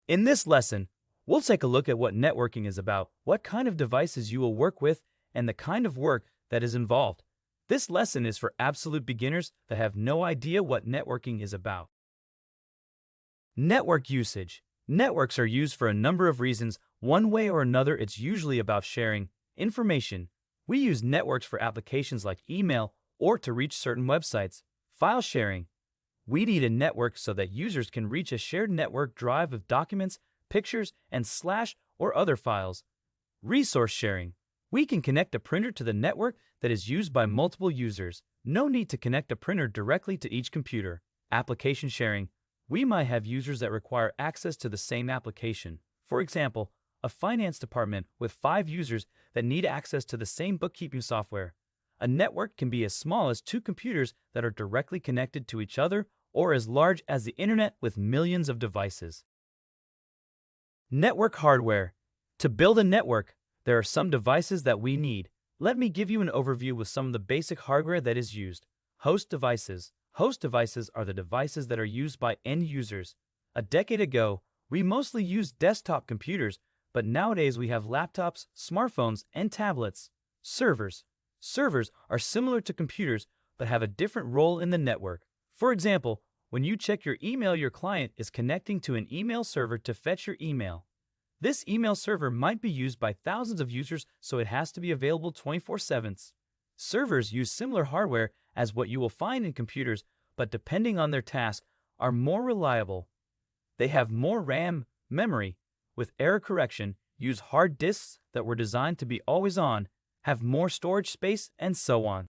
In this lesson, we'll take a look at what networking is about, what kind of devices you will work with, and the kind of work that is involved. This lesson is for absolute beginners that have no idea what networking is about. Network usage. Networks are used for a number of reasons. One way or another, it's usually about sharing information. We use networks for applications like email or to reach certain websites. File sharing. We need a network so that users can reach a shared network drive of documents, pictures, and slash or other files. Resource sharing. We can connect a printer to the network that is used by multiple users. No need to connect a printer directly to each computer. Application sharing. We might have users that require access to the same application. For example, a finance department with 5 users that need access to the same bookkeeping software. A network can be as small as 2 computers that are directly connected to each other or as large as the internet with millions of devices. Network hardware. To build a network, there are some devices that we need. Let me give you an overview with some of the basic hardware that is used. Host devices. Host devices are the devices that are used by end users. A decade ago, we mostly used desktop computers, but nowadays we have laptops, smartphones, and tablets. Servers. Servers are similar to computers but have a different role in the network. For example, when you check your email, your client is connecting to an email server to fetch your email. This email server might be used by thousands of users, so it has to be available 24/7. Servers use similar hardware as what you will find in computers, but depending on their task, are more reliable. They have more RAM, memory, with error correction, use hard disks that were designed to be always on, have more storage space, and so on.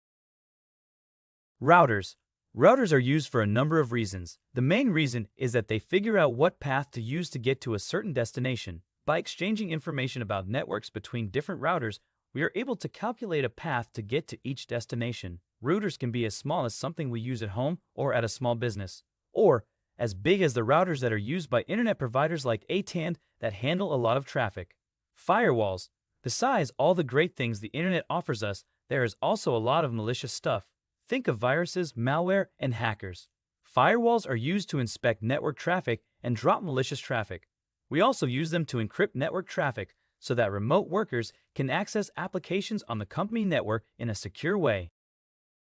Routers. Routers are used for a number of reasons. The main reason is that they figure out what path to use to get to a certain destination. By exchanging information about networks between different routers, we are able to calculate a path to get to each destination. Routers can be as small as something we use at home or at a small business, or as big as the routers that are used by internet providers like AT&T that handle a lot of traffic. Firewalls. Besides all the great things the internet offers us, there is also a lot of malicious stuff. Think of viruses, malware, and hackers. Firewalls are used to inspect network traffic and drop malicious traffic. We also use them to encrypt network traffic so that remote workers can access applications on the company network in a secure way.